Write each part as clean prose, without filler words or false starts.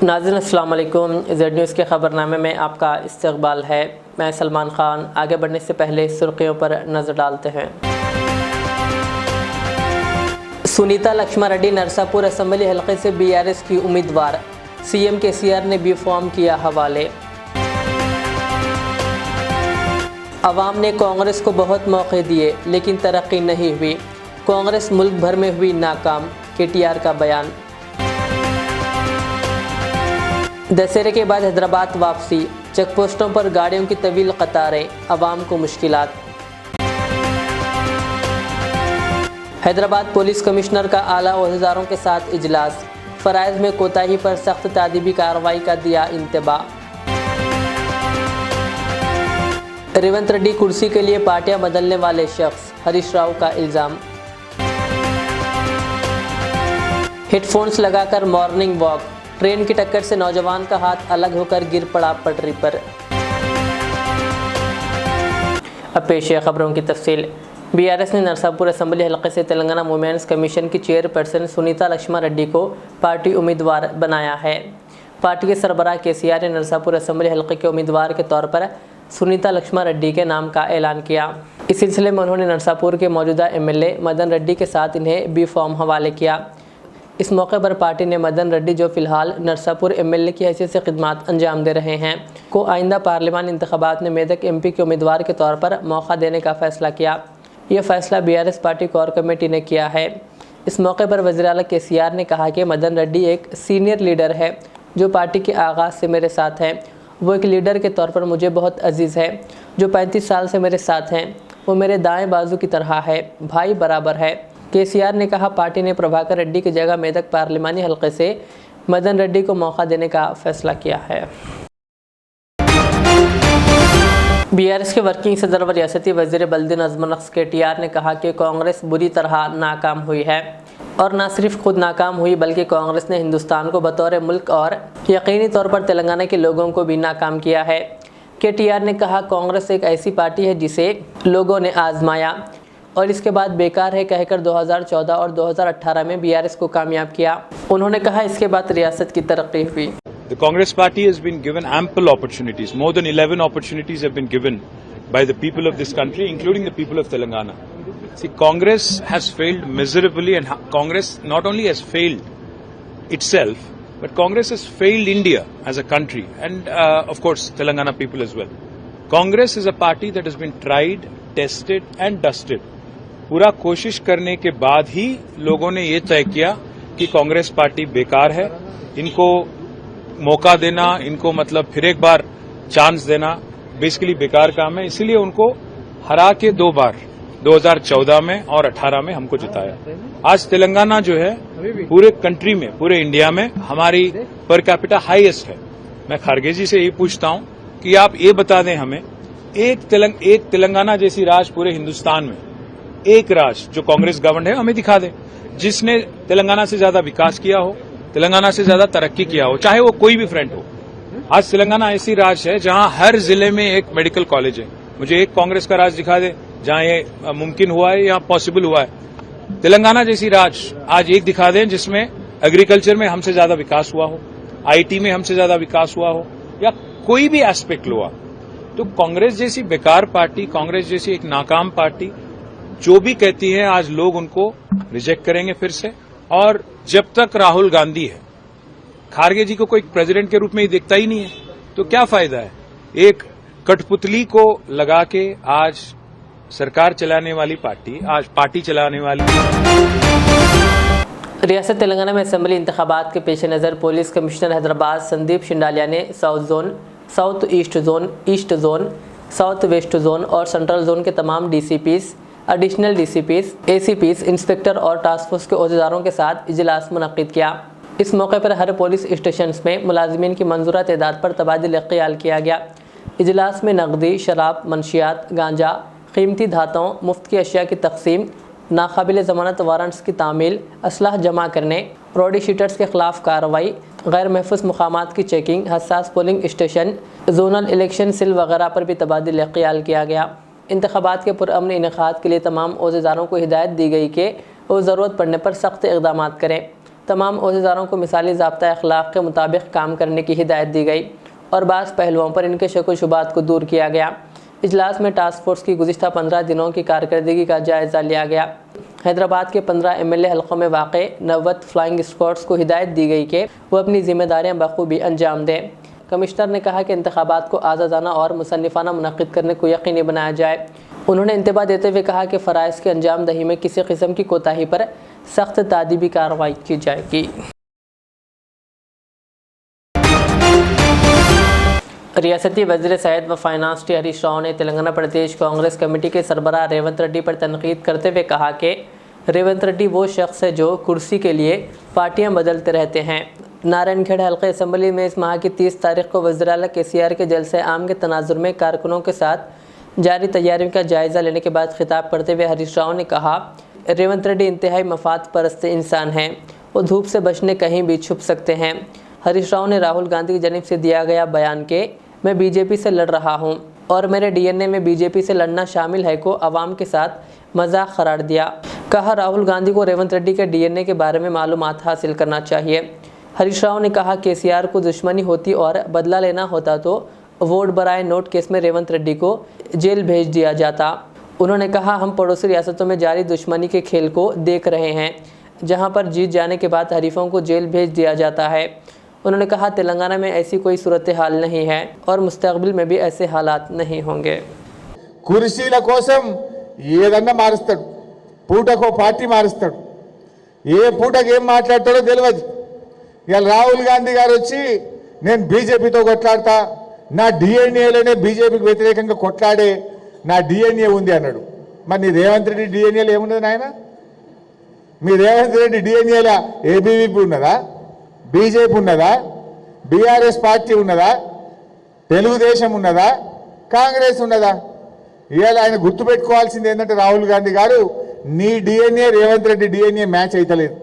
नाज़रीन अस्सलाम वालेकुम। ज़ेड न्यूज़ के ख़बरनामे में आपका इस्तक़बाल है। मैं सलमान ख़ान। आगे बढ़ने से पहले सुर्खियों पर नज़र डालते हैं। सुनीता लक्ष्मण रेड्डी नरसापुर असम्बली हलके से BRS की उम्मीदवार, CM KCR ने बी फॉर्म किया हवाले। अवाम ने कांग्रेस को बहुत मौके दिए लेकिन तरक्की नहीं हुई, कांग्रेस मुल्क भर में हुई नाकाम, KTR का बयान। दशहरे के बाद हैदराबाद वापसी, चेकपोस्टों पर गाड़ियों की तवील कतारें, अवाम को मुश्किलात। हैदराबाद पुलिस कमिश्नर का आला ओहदेदारों के साथ इजलास, फ़राइज़ में कोताही पर सख्त तादीबी कार्रवाई का दिया इंतबाह। रेवंत रेड्डी कुर्सी के लिए पार्टियां बदलने वाले शख्स, हरीश राव का इल्ज़ाम। हेडफोन्स लगाकर मॉर्निंग वॉक, ट्रेन की टक्कर से नौजवान का हाथ अलग होकर गिर पड़ा पटरी पर। अब पेश है खबरों की तफसील। BRS ने नरसापुर असम्बली हलके से तेलंगाना वुमेन्स कमीशन की चेयरपर्सन सुनीता लक्ष्मण रेड्डी को पार्टी उम्मीदवार बनाया है। पार्टी के सरबराह KCR ने नरसापुर असम्बली हलके के उम्मीदवार के तौर पर सुनीता लक्ष्मण रेड्डी के नाम का ऐलान किया। इस सिलसिले में उन्होंने नरसापुर के मौजूदा MLA मदन रेड्डी के साथ इन्हें बी फॉर्म हवाले किया। इस मौके पर पार्टी ने मदन रेड्डी, जो फिलहाल नरसापुर MLA की हैसियत से खिदमत अंजाम दे रहे हैं, को आइंदा पार्लियामानी इंतखाबात में मेदक MP के उम्मीदवार के तौर पर मौका देने का फैसला किया। यह फैसला BRS पार्टी कोर कमेटी ने किया है। इस मौके पर वज़ीर आला KCR ने कहा कि मदन रेड्डी एक सीनियर लीडर है जो पार्टी के आगाज़ से मेरे साथ है। वो एक लीडर के तौर पर मुझे बहुत अजीज़ है। जो 35 साल से मेरे साथ हैं, वो मेरे दाएं बाजू की तरह है, भाई बराबर है। KCR ने कहा, पार्टी ने प्रभाकर रेड्डी की जगह मेदक पार्लिमानी हलके से मदन रेड्डी को मौका देने का फैसला किया है। BRS के वर्किंग सदर व रियासती वज़ीर बल्दी नज़्म नक्श KTR ने कहा कि कांग्रेस बुरी तरह नाकाम हुई है और न सिर्फ खुद नाकाम हुई बल्कि कांग्रेस ने हिंदुस्तान को बतौर मुल्क और यकीनी तौर पर तेलंगाना के लोगों को भी नाकाम किया है। KTR ने कहा, कांग्रेस एक ऐसी पार्टी है जिसे लोगों ने आजमाया और इसके बाद बेकार है कहकर 2014 और 2018 में BRS को कामयाब किया। उन्होंने कहा, इसके बाद रियासत की तरक्की हुई। The Congress party has been given ample opportunities. More than 11 opportunities have been given by the people of this country, including the people of Telangana. See, Congress has failed miserably, and Congress not only has failed itself, but Congress has failed India as a country, and of course Telangana people as well. Congress is a party that has been tried, tested and dusted. पूरा कोशिश करने के बाद ही लोगों ने ये तय किया कि कांग्रेस पार्टी बेकार है, इनको मौका देना, इनको मतलब फिर एक बार चांस देना बेसिकली बेकार काम है। इसीलिए उनको हरा के 2 बार 2014 में और 18 में हमको जिताया। आज तेलंगाना जो है पूरे कंट्री में, पूरे इंडिया में हमारी पर कैपिटा हाईएस्ट है। मैं खारगे जी से यही पूछता हूं कि आप ये बता दें हमें, एक तेलंगाना जैसी राज्य पूरे हिंदुस्तान में, एक राज्य जो कांग्रेस गवर्नमेंट है, हमें दिखा दें जिसने तेलंगाना से ज्यादा विकास किया हो, तेलंगाना से ज्यादा तरक्की किया हो, चाहे वो कोई भी फ्रंट हो। आज तेलंगाना ऐसी राज्य है जहां हर जिले में एक मेडिकल कॉलेज है। मुझे एक कांग्रेस का राज्य दिखा दे जहां ये मुमकिन हुआ है या पॉसिबल हुआ है। तेलंगाना जैसी राज्य आज एक दिखा दें जिसमें एग्रीकल्चर में हमसे ज्यादा विकास हुआ हो, IT में हमसे ज्यादा विकास हुआ हो, या कोई भी एस्पेक्ट हुआ। तो कांग्रेस जैसी बेकार पार्टी, कांग्रेस जैसी एक नाकाम पार्टी जो भी कहती है, आज लोग उनको रिजेक्ट करेंगे फिर से। और जब तक राहुल गांधी है, खारगे जी को कोई प्रेसिडेंट के रूप में ही देखता ही नहीं है, तो क्या फायदा है। एक कठपुतली को लगा के आज सरकार चलाने वाली पार्टी, आज पार्टी चलाने वाली। रियासत तेलंगाना में असम्बली इंतखाबात के पेश नज़र पुलिस कमिश्नर हैदराबाद संदीप शिंडालिया ने south zone, south east zone, east zone, south west zone और सेंट्रल जोन के तमाम DCPs, additional DCPs, ACPs, inspector और टास्क फोर्स के ओहदेदारों के साथ इजलास मुनक्किद किया। इस मौके पर हर पुलिस स्टेशन में मुलाजिमीन की मंजूरा तादाद पर तबादिल ख्याल किया गया। इजलास में नकदी, शराब, मंशियात, गांजा, कीमती धातुओं, मुफ्त की अशिया की तकसीम, नाकाबिल ज़मानत वारंट्स की तामील, असलाह जमा करने, रोडी शीटर्स के खिलाफ कार्रवाई, गैर महफूज मुकामात की चेकिंग, हसास polling station, zonal election cell वगैरह पर भी तबादिल ख्याल किया गया। इंतखाबात के पुरअमन इनेकाद के लिए तमाम ओहदेदारों को हिदायत दी गई कि वो ज़रूरत पड़ने पर सख्त इक़दामात करें। तमाम ओहदेदारों को मिसाली ज़ाब्ता अखलाक के मुताबिक काम करने की हिदायत दी गई और बाज़ पहलुओं पर इनके शक व शुबात को दूर किया गया। इजलास में टास्क फोर्स की गुज़िश्ता 15 दिनों की कारकर्दगी का जायज़ा लिया गया। हैदराबाद के 15 MLA हलकों में वाक़े 90 फ्लाइंग स्क्वाड्स को हिदायत दी गई कि वो अपनी ज़िम्मेदारियाँ बखूबी अंजाम दें। कमिश्नर ने कहा कि इंतखाबात को आज़ादाना और मुसन्निफ़ाना मुनक़्क़िद करने को यकीनी बनाया जाए। उन्होंने इंतबाह देते हुए कहा कि फ़राइज़ की अंजाम दही में किसी किस्म की कोताही पर सख्त तादीबी कार्रवाई की जाएगी। रियासती वज़ीर सेहत व फाइनेंस टी हरीश राव ने तेलंगाना प्रदेश कांग्रेस कमेटी के सरबराह रेवंत रेड्डी पर तनकीद करते हुए कहा कि रेवंत रेड्डी वो शख्स है जो कुर्सी के लिए पार्टियां बदलते रहते हैं। नारायणखेड़ हल्के असम्बली में इस माह की 30 तारीख को वज़ीर-ए-आला KCR के जलसे आम के तनाजुर में कारकुनों के साथ जारी तैयारियों का जायज़ा लेने के बाद खिताब करते हुए हरीश राव ने कहा, रेवंत रेड्डी इंतहाई मफाद परस्त इंसान हैं, वो धूप से बचने कहीं भी छुप सकते हैं। हरीश राव ने राहुल गांधी की जानिब से दिया गया बयान के मैं बीजेपी से लड़ रहा हूं और मेरे DNA में बीजेपी से लड़ना शामिल है को अवाम के साथ मजाक करार दिया। कहा, राहुल गांधी को रेवंत रेड्डी के DNA के बारे में मालूमात हासिल करना चाहिए। हरीश राव ने कहा, KCR को दुश्मनी होती और बदला लेना होता तो वोट बराए नोट केस में रेवंत रेड्डी को जेल भेज दिया जाता। उन्होंने कहा, हम पड़ोसी रियासतों में जारी दुश्मनी के खेल को देख रहे हैं, जहां पर जीत जाने के बाद हरीफों को जेल भेज दिया जाता है। उन्होंने कहा, तेलंगाना में ऐसी कोई सूरत हाल नहीं है और मुस्तकबिल में भी ऐसे हालात नहीं होंगे। కుర్చీల కోసం ఏదన్నా మారుస్తాడు, పూటకో పార్టీ మారుస్తాడు, ఏ పూటకి ఏం మాట్లాడతాడో తెలియదు. ఇవాళ రాహుల్ గాంధీ గారు వచ్చి నేను బీజేపీతో కొట్లాడతా, నా డిఎన్ఏలోనే బీజేపీకి వ్యతిరేకంగా కొట్లాడే నా డిఎన్ఏ ఉంది అన్నాడు. మరి నీ రేవంత్ రెడ్డి డిఎన్ఏలో ఏమున్నది నాయన? మీ రేవంత్ రెడ్డి డిఎన్ఏలో ఏబీవీపీ ఉన్నదా, బీజేపీ ఉన్నదా, బీఆర్ఎస్ పార్టీ ఉన్నదా, తెలుగుదేశం ఉన్నదా, కాంగ్రెస్ ఉన్నదా? ఇవాళ ఆయన గుర్తుపెట్టుకోవాల్సింది ఏంటంటే రాహుల్ గాంధీ గారు, నీ DNA Revanth Reddy DNA match అవుతలేదు.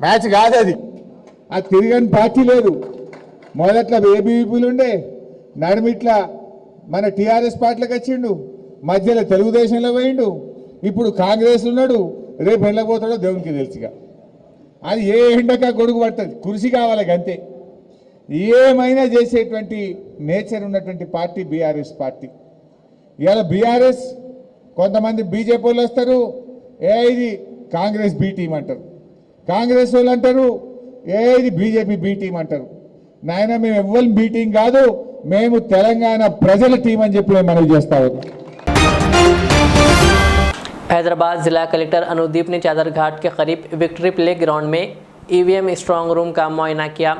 మ్యాచ్ కాదు అది. అది తిరగని పార్టీ లేదు. మొదట్లో ఏబీవీపీలు ఉండే, నడిమిట్లా మన టీఆర్ఎస్ పార్టీలకు వచ్చిండు, మధ్యలో తెలుగుదేశంలో పోయిండు, ఇప్పుడు కాంగ్రెస్ ఉన్నాడు, రేపు వెళ్ళకపోతాడో దేవునికి తెలుసుగా. అది ఏ ఎండక గొడుగు పడుతుంది, కుర్చీ కావాలి అంతే. ఏమైనా చేసేటువంటి నేచర్ ఉన్నటువంటి పార్టీ బీఆర్ఎస్ పార్టీ. ఇవాళ బీఆర్ఎస్ కొంతమంది బీజేపీ వాళ్ళు వస్తారు, ఇది కాంగ్రెస్ బీ టీం అంటారు, కాంగ్రెస్ వాళ్ళు అంటారు ఇది బీజేపీ బీ టీం అంటారు. నాయన మేము ఎవ్వరు బీ టీం కాదు, మేము తెలంగాణ ప్రజల టీం అని చెప్పి మేము మనవి చేస్తా ఉన్నాం. हैदराबाद ज़िला कलेक्टर अनुदीप ने चादर घाट के करीब विक्ट्री प्ले ग्राउंड में EVM स्ट्रांग रूम का मुआयना किया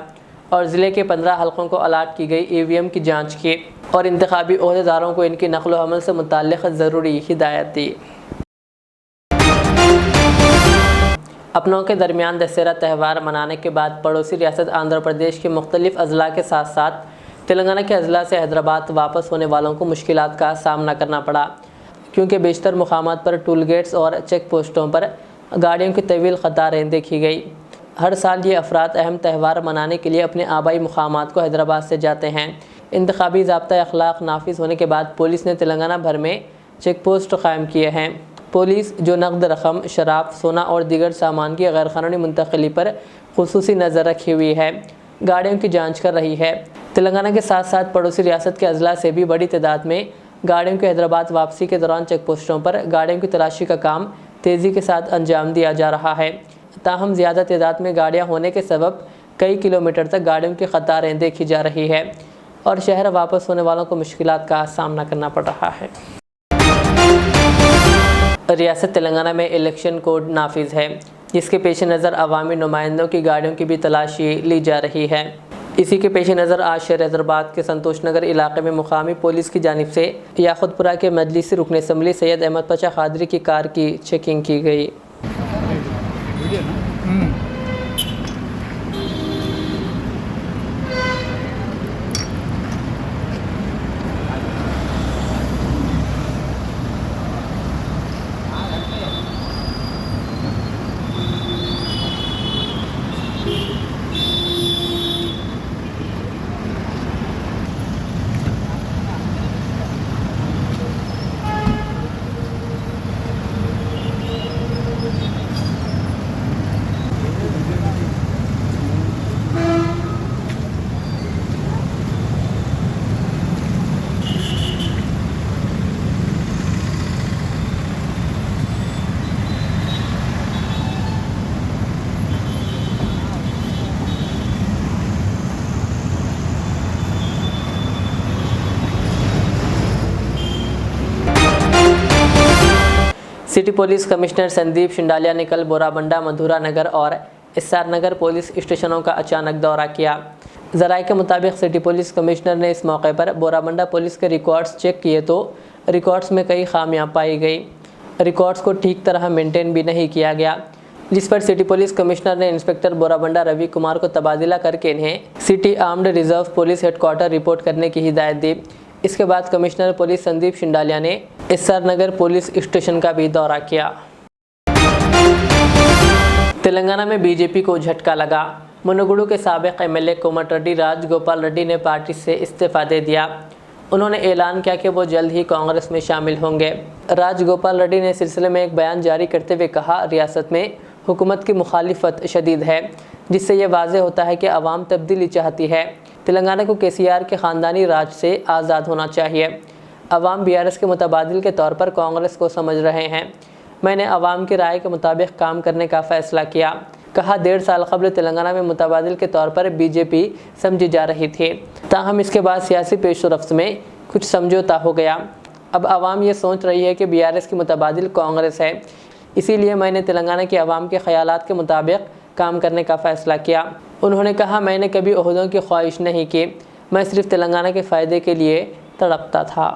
और ज़िले के 15 हलकों को अलाट की गई EVM की जांच की और इंतखाबी ओहदेदारों को इनकी नक़्ल व हमल से मुताल्लिक़ ज़रूरी हिदायत दी। अपनों के दरमियान दशहरा त्यौहार मनाने के बाद पड़ोसी रियासत आंध्र प्रदेश के मुख्तलिफ अजला के साथ साथ तेलंगाना के अजला से हैदराबाद वापस होने वालों को मुश्किलात का सामना करना पड़ा, क्योंकि बेशतर मुकामात पर टूल गेट्स और चेक पोस्टों पर गाड़ियों की तवील कतारें देखी गई। हर साल ये अफराद अहम त्यौहार मनाने के लिए अपने आबाई मुकामात को हैदराबाद से जाते हैं। इंतखाबी ज़ाब्ता अखलाक नाफिज होने के बाद पुलिस ने तेलंगाना भर में चेक पोस्ट कायम किए हैं। पुलिस जो नकद रकम, शराब, सोना और दीगर सामान की गैर कानूनी मुंतकिली पर खुसूसी नज़र रखी हुई है, गाड़ियों की जाँच कर रही है। तेलंगाना के साथ साथ पड़ोसी रियासत के अजला से भी बड़ी तादाद में गाड़ियों की हैदराबाद वापसी के दौरान चेक पोस्टों पर गाड़ियों की तलाशी का काम तेज़ी के साथ अंजाम दिया जा रहा है। ताहम ज़्यादा तादाद में गाड़ियाँ होने के सबब कई किलोमीटर तक गाड़ियों की कतारें देखी जा रही है और शहर वापस होने वालों को मुश्किलात का सामना करना पड़ रहा है। रियासत तेलंगाना में इलेक्शन कोड नाफिज है, जिसके पेश नज़र अवामी नुमाइंदों की गाड़ियों की भी तलाशी ली जा रही है। इसी के पेश नज़र आज शहर हैदराबाद के संतोष नगर इलाके में मुकामी पुलिस की जानिब से याखुदपुरा के मजलिसी रुकन असम्बली सैयद अहमद पचा खादरी की कार की चेकिंग की गई। सिटी पुलिस कमिश्नर संदीप शिंडालिया ने कल बोराबंडा, मधुरा नगर और एसआर नगर पुलिस स्टेशनों का अचानक दौरा किया। ज़राए के मुताबिक सिटी पुलिस कमिश्नर ने इस मौके पर बोराबंडा पुलिस के रिकॉर्ड्स चेक किए तो रिकॉर्ड्स में कई खामियां पाई गई। रिकॉर्ड्स को ठीक तरह मेंटेन भी नहीं किया गया, जिस पर सिटी पुलिस कमिश्नर ने इंस्पेक्टर बोराबंडा रवि कुमार को तबादला करके इन्हें city armed reserve police headquarter report करने की हिदायत दी। इसके बाद कमिश्नर पुलिस संदीप शिंडालिया ने एसआर नगर पुलिस स्टेशन का भी दौरा किया। तेलंगाना में बीजेपी को झटका लगा। मुनुगुडु के साबिक एमएलए कोमटिरेड्डी राजगोपाल रेड्डी ने पार्टी से इस्तीफा दे दिया। उन्होंने ऐलान किया कि वो जल्द ही कांग्रेस में शामिल होंगे। राजगोपाल रेड्डी ने सिलसिले में एक बयान जारी करते हुए कहा, रियासत में हुकूमत की मुखालिफत शदीद है, जिससे ये वाज़ेह होता है कि अवाम तब्दीली चाहती है। तेलंगाना को केसीआर के ख़ानदानी राज से आज़ाद होना चाहिए। अवाम बीआरएस के मुतबादिल के तौर पर कांग्रेस को समझ रहे हैं। मैंने अवाम की राय के मुताबिक काम करने का फ़ैसला किया। कहा, 1.5 साल कबल तेलंगाना में मुतबादिल के तौर पर बीजेपी समझी जा रही थी, ताहम इसके बाद सियासी पेशरफ्त में कुछ समझौता हो गया। अब अवाम ये सोच रही है कि बीआरएस की मुतबादिल कांग्रेस है, इसीलिए मैंने तेलंगाना के अवाम के ख़यालात के मुताबिक काम करने का फ़ैसला किया। उन्होंने कहा, मैंने कभी ओहदों की ख्वाहिश नहीं की, मैं सिर्फ तेलंगाना के फ़ायदे के लिए तड़पता था।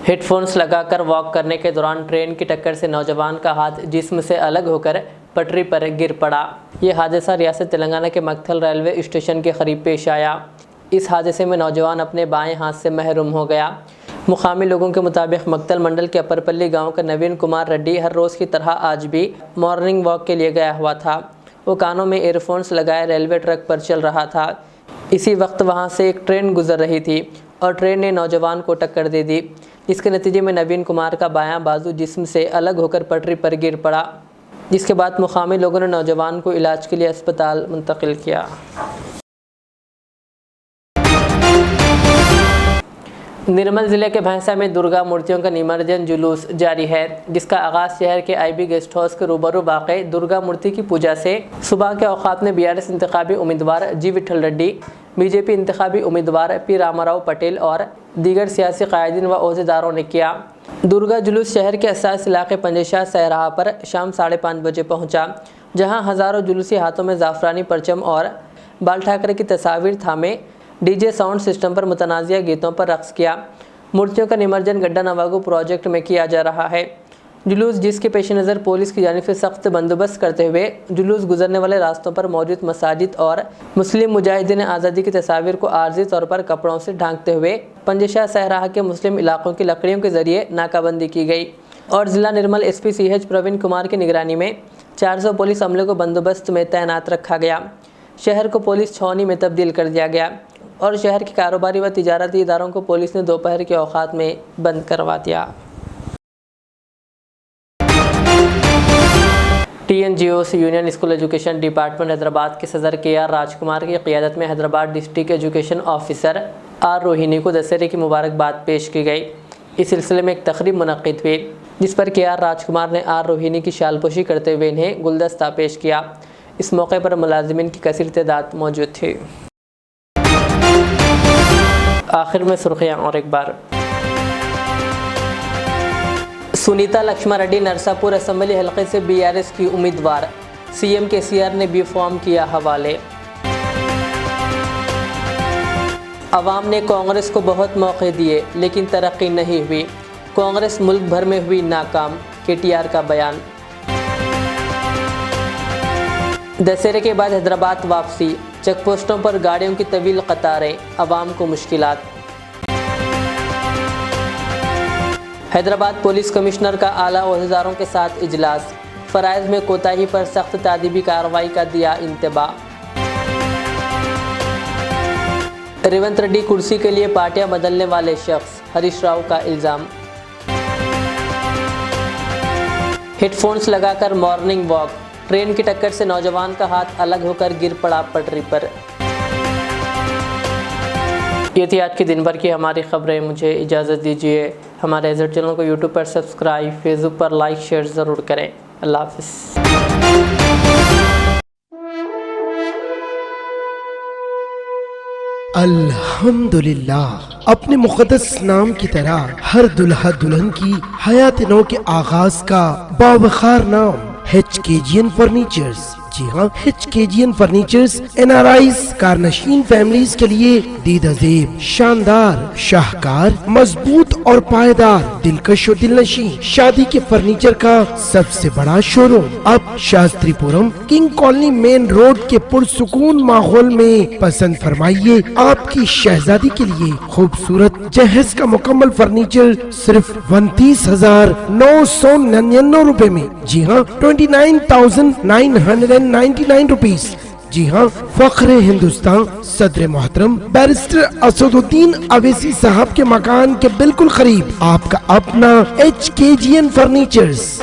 हेडफोन्स लगाकर वॉक करने के दौरान ट्रेन की टक्कर से नौजवान का हाथ जिस्म से अलग होकर पटरी पर गिर पड़ा। ये हादसा रियासत तेलंगाना के मक्थल रेलवे स्टेशन के करीब पेश आया। इस हादसे में नौजवान अपने बाएं हाथ से महरूम हो गया। मुकामी लोगों के मुताबिक मक्तल मंडल के अपरपल्ली गांव का नवीन कुमार रेड्डी हर रोज़ की तरह आज भी मॉर्निंग वॉक के लिए गया हुआ था। वो कानों में ईयरफोन्स लगाए रेलवे ट्रैक पर चल रहा था। इसी वक्त वहां से एक ट्रेन गुजर रही थी और ट्रेन ने नौजवान को टक्कर दे दी, जिसके नतीजे में नवीन कुमार का बायां बाजू जिस्म से अलग होकर पटरी पर गिर पड़ा, जिसके बाद मुकामी लोगों ने नौजवान को इलाज के लिए अस्पताल मुंतकिल किया। निर्मल ज़िले के भैंसा में दुर्गा मूर्तियों का निमज्जन जुलूस जारी है, जिसका आगाज़ शहर के आईबी गेस्ट हाउस के रूबरू वाक़े दुर्गा मूर्ति की पूजा से। सुबह के औक़ात में बीआरएस इंतखाबी उम्मीदवार जी विठल रेड्डी, बीजेपी इंतखाबी उम्मीदवार पी रामाराव पटेल और दीगर सियासी कायदीन व ओहदेदारों ने किया। दुर्गा जुलूस शहर के असास इलाके पंजेशाह सहराहा पर शाम 5:30 बजे पहुँचा, जहाँ हज़ारों जुलूसी हाथों में ज़ाफ़रानी परचम और बाल ठाकरे की तस्वीर थामे डीजे साउंड सिस्टम पर मुतनाज़िया गीतों पर रक़्स किया। मूर्तियों का निमज्जन गड्ढा नवागो प्रोजेक्ट में किया जा रहा है। जुलूस जिसके पेश नज़र पुलिस की जानिब से सख्त बंदोबस्त करते हुए जुलूस गुजरने वाले रास्तों पर मौजूद मसाजिद और मुस्लिम मुजाहिदीन आज़ादी की तस्वीर को आर्जी तौर पर कपड़ों से ढांकते हुए पंजेशाह सहराहा के मुस्लिम इलाकों की लकड़ियों के जरिए नाकाबंदी की गई और ज़िला निर्मल एसपी CH प्रवीण कुमार की निगरानी में 400 पुलिस अमले को बंदोबस्त में तैनात रखा गया। शहर को पुलिस छावनी में तब्दील कर दिया गया और शहर के कारोबारी व तिजारती इदारों को पुलिस ने दोपहर के औक़ात में बंद करवा दिया। TNGOs union school education department Hyderabad के सदर KR राजकुमार की क़ियादत में Hyderabad district education officer R Rohini को दशहरे की मुबारकबाद पेश की गई। इस सिलसिले में एक तकरीब मुनक़्क़िद हुई, जिस पर KR राजकुमार ने R रोहिणी की शालपोशी करते हुए इन्हें गुलदस्ता पेश किया। इस मौके पर मुलाजिमीन की कसीर तादाद मौजूद थी। आखिर में सुर्खियाँ और एक बार। सुनीता लक्ष्मण रेड्डी नरसापुर असेंबली हलके से बीआरएस की उम्मीदवार, CM KCR ने बी फॉर्म किया हवाले। अवाम ने कांग्रेस को बहुत मौके दिए लेकिन तरक्की नहीं हुई, कांग्रेस मुल्क भर में हुई नाकाम, KTR का बयान। दशहरे के बाद हैदराबाद वापसी, चेकपोस्टों पर गाड़ियों की तवील कतारें, अवाम को मुश्किलात। हैदराबाद पुलिस कमिश्नर का आला ओहदेदारों के साथ इजलास, फ़राइज़ में कोताही पर सख्त तादीबी कार्रवाई का दिया इंतबा। रेवंत रेड्डी कुर्सी के लिए पार्टियां बदलने वाले शख्स, हरीश राव का इल्ज़ाम। हेडफोन्स लगाकर मॉर्निंग वॉक, ट्रेन की टक्कर से नौजवान का हाथ अलग होकर गिर पड़ा पटरी पर। ये थी आज के दिन भर की हमारी खबरें। मुझे इजाज़त दीजिए। हमारे एज़र चैनल को यूट्यूब पर सब्सक्राइब, फेसबुक पर लाइक शेयर ज़रूर करें। अल्लाह हाफ़िज़। अल्हम्दुलिल्लाह। अपने मुक़द्दस नाम की तरह हर दुल्हा दुल्हन की हयात नौ के आगाज का बावखार नाम HKGN फर्नीचर्स। जी हाँ, HKGN फर्नीचर्स NRIs कारनशीन फैमिलीज के लिए दीदाजेब, शानदार, शाहकार, मजबूत और पायदार, दिलकश और दिलनशी शादी के फर्नीचर का सबसे बड़ा शोरूम अब Shastripuram king colony main road के पुरसुकून माहौल में। पसंद फरमाइए आपकी शहजादी के लिए खूबसूरत जहेज का मुकम्मल फर्नीचर सिर्फ 29,999 रुपए में। जी हाँ, 29,999 रुपीज। जी हाँ, फख्रे हिंदुस्तान सदर मोहतरम बैरिस्टर असदुद्दीन अवैसी साहब के मकान के बिल्कुल करीब आपका अपना HKGN furnitures.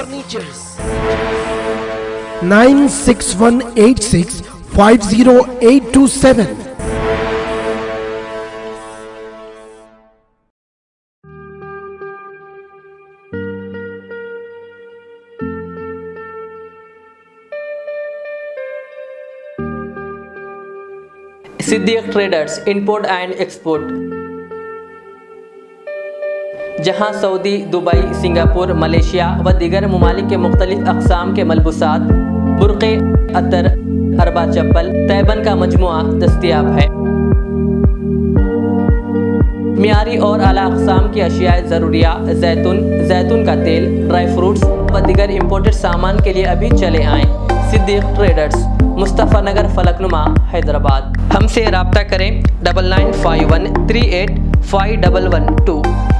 9618650827। Siddique traders import and export, जहां सऊदी, दुबई, सिंगापुर, मलेशिया व दीगर ममालिक के मुख्तलिफ अक़साम के मलबूसात, बुर्क़े, अतर, अरबा चप्पल, तैबन का मजमुआ दस्तयाब है। मियारी और आला अक़साम की अशियाए ज़रूरिया, जैतून का तेल, ड्राई फ्रूट्स व दीगर इम्पोर्टेड सामान के लिए अभी चले आएँ। सिद्दीक ट्रेडर्स, मुस्तफ़ा नगर, फलकनुमा, हैदराबाद। हमसे रब्ता करें 9951385112।